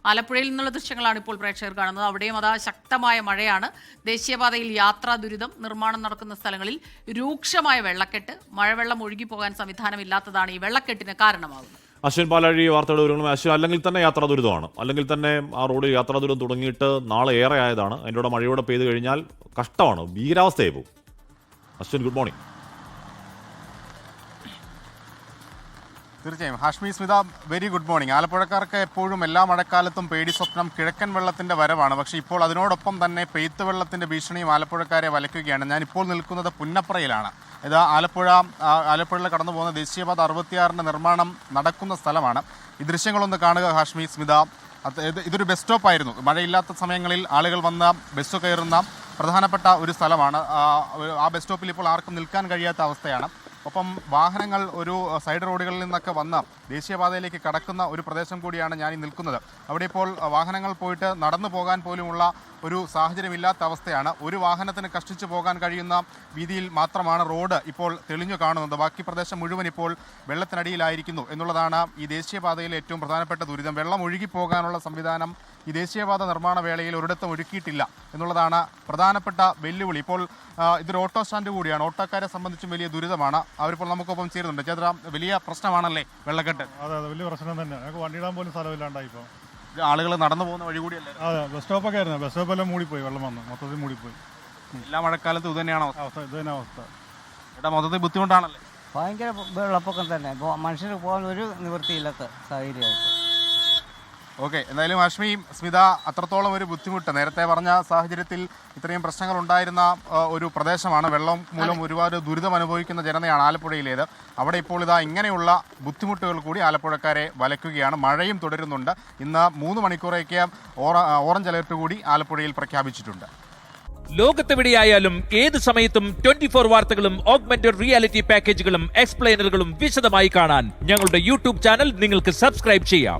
ആലപ്പുഴയിൽ നിന്നുള്ള ദൃശ്യങ്ങളാണ് ഇപ്പോൾ പ്രേക്ഷകർ കാണുന്നത്. അവിടെയും അതാ ശക്തമായ മഴയാണ്. ദേശീയപാതയിൽ യാത്രാ ദുരിതം, നിർമ്മാണം നടക്കുന്ന സ്ഥലങ്ങളിൽ രൂക്ഷമായ വെള്ളക്കെട്ട്, മഴവെള്ളം ഒഴുകിപ്പോകാൻ സംവിധാനമില്ലാത്തതാണ് ഈ വെള്ളക്കെട്ടിന് കാരണമാകുന്നത്. അശ്വിൻ പാലാഴി വാർത്തയുടെ വിവരങ്ങളും. അശ്വിൻ, അല്ലെങ്കിൽ തന്നെ യാത്രാ ദുരിതമാണ്, അല്ലെങ്കിൽ തന്നെ ആ റോഡ് യാത്രാ ദുരിതം തുടങ്ങിയിട്ട് നാളെ ഏറെ ആയതാണ്. അതിൻ്റെ കൂടെ മഴയോടെ പെയ്ത് കഴിഞ്ഞാൽ കഷ്ടമാണ്, ഭീകരാവസ്ഥയായി പോകും. Ashwin, good morning. തീർച്ചയായും Hashmi, Smitha, very good morning. ആലപ്പുഴക്കാർക്ക് എപ്പോഴും എല്ലാ മഴക്കാലത്തും പേടി സ്വപ്നം കിഴക്കൻ വെള്ളത്തിൻ്റെ വരവാണ്. പക്ഷേ ഇപ്പോൾ അതിനോടൊപ്പം തന്നെ പെയ്ത്ത് വെള്ളത്തിൻ്റെ ഭീഷണിയും ആലപ്പുഴക്കാരെ വലയ്ക്കുകയാണ്. ഞാനിപ്പോൾ നിൽക്കുന്നത് പുന്നപ്രയിലാണ്. ഇത് ആലപ്പുഴയിൽ കടന്നു പോകുന്ന ദേശീയപാത 66 നിർമ്മാണം നടക്കുന്ന സ്ഥലമാണ്. ഈ ദൃശ്യങ്ങളൊന്ന് കാണുക ഹാഷ്മി, സ്മിത. ഇതൊരു ബസ് സ്റ്റോപ്പായിരുന്നു. മഴയില്ലാത്ത സമയങ്ങളിൽ ആളുകൾ വന്ന് ബസ് കയറുന്ന പ്രധാനപ്പെട്ട ഒരു സ്ഥലമാണ്. ആ ബസ് സ്റ്റോപ്പിൽ ഇപ്പോൾ ആർക്കും നിൽക്കാൻ കഴിയാത്ത അവസ്ഥയാണ്. ഒപ്പം വാഹനങ്ങൾ ഒരു സൈഡ് റോഡുകളിൽ നിന്നൊക്കെ വന്ന് ദേശീയപാതയിലേക്ക് കടക്കുന്ന ഒരു പ്രദേശം കൂടിയാണ് ഞാൻ ഈ നിൽക്കുന്നത്. അവിടെ ഇപ്പോൾ വാഹനങ്ങൾ പോയിട്ട് നടന്നു പോകാൻ പോലുമുള്ള ഒരു സാഹചര്യമില്ലാത്ത അവസ്ഥയാണ്. ഒരു വാഹനത്തിന് കഷ്ടിച്ചു പോകാൻ കഴിയുന്ന വീതിയിൽ മാത്രമാണ് റോഡ് ഇപ്പോൾ തെളിഞ്ഞു കാണുന്നത്. ബാക്കി പ്രദേശം മുഴുവൻ ഇപ്പോൾ വെള്ളത്തിനടിയിലായിരിക്കുന്നു എന്നുള്ളതാണ് ഈ ദേശീയപാതയിലെ ഏറ്റവും പ്രധാനപ്പെട്ട ദുരിതം. വെള്ളം ഒഴുകിപ്പോകാനുള്ള സംവിധാനം ഈ ദേശീയപാത നിർമ്മാണ വേളയിൽ ഒരിടത്തും ഒരുക്കിയിട്ടില്ല എന്നുള്ളതാണ് പ്രധാനപ്പെട്ട വെല്ലുവിളി. ഇപ്പോൾ ഇതൊരു ഓട്ടോ സ്റ്റാൻഡ് കൂടിയാണ്. ഓട്ടോക്കാരെ സംബന്ധിച്ചും വലിയ ദുരിതമാണ്. അവരിപ്പോൾ നമുക്കൊപ്പം ചേരുന്നുണ്ട്. ചേട്ടാ, വലിയ പ്രശ്നമാണല്ലേ വെള്ളക്കെട്ട്? അതെ, വലിയ പ്രശ്നം തന്നെ. ഞങ്ങൾക്ക് വണ്ടിയിടാൻ പോലും സ്ഥലമില്ലാണ്ടായി. ഇപ്പോൾ ആളുകൾ നടന്നു പോകുന്ന വഴി കൂടിയല്ലേ? അതെ, ബസ് സ്റ്റോപ്പൊക്കെ ആയിരുന്നു. ബസ് സ്റ്റോപ്പെല്ലാം മൂടിപ്പോയി, വെള്ളം വന്നു, മൊത്തത്തിൽ മൂടിപ്പോയി. എല്ലാ മഴക്കാലത്തും ഇത് തന്നെയാണ് അവസ്ഥ. ഇത് തന്നെ അവസ്ഥ. ചേട്ടാ, മൊത്തത്തിൽ ബുദ്ധിമുട്ടാണല്ലേ? ഭയങ്കര വെള്ളപ്പൊക്കം തന്നെ. മനുഷ്യർക്ക് പോകാൻ ഒരു നിവൃത്തിയില്ലാത്ത സാഹചര്യമായിട്ട്. ഓക്കെ, എന്തായാലും ഹാഷ്മി, സ്മിത, അത്രത്തോളം ഒരു ബുദ്ധിമുട്ട് നേരത്തെ പറഞ്ഞ സാഹചര്യത്തിൽ ഇത്രയും പ്രശ്നങ്ങൾ ഉണ്ടായിരുന്ന ഒരു പ്രദേശമാണ്. വെള്ളം മൂലം ഒരുപാട് ദുരിതം അനുഭവിക്കുന്ന ജനതയാണ് ആലപ്പുഴയിലേത്. അവിടെ ഇപ്പോൾ ഇതാ ഇങ്ങനെയുള്ള ബുദ്ധിമുട്ടുകൾ കൂടി ആലപ്പുഴക്കാരെ വലയ്ക്കുകയാണ്. മഴയും തുടരുന്നുണ്ട്. ഇന്ന് 3 മണിക്കൂറേക്ക് ഓറഞ്ച് അലർട്ട് കൂടി ആലപ്പുഴയിൽ പ്രഖ്യാപിച്ചിട്ടുണ്ട്. ലോകത്തെവിടെയായാലും ഏത് സമയത്തും 24 വാർത്തകളും ഓഗ്മെന്റഡ് റിയാലിറ്റി പാക്കേജുകളും എക്സ്പ്ലെയിനറുകളും വിശദമായി കാണാൻ ഞങ്ങളുടെ യൂട്യൂബ് ചാനൽ നിങ്ങൾക്ക് സബ്സ്ക്രൈബ് ചെയ്യാം.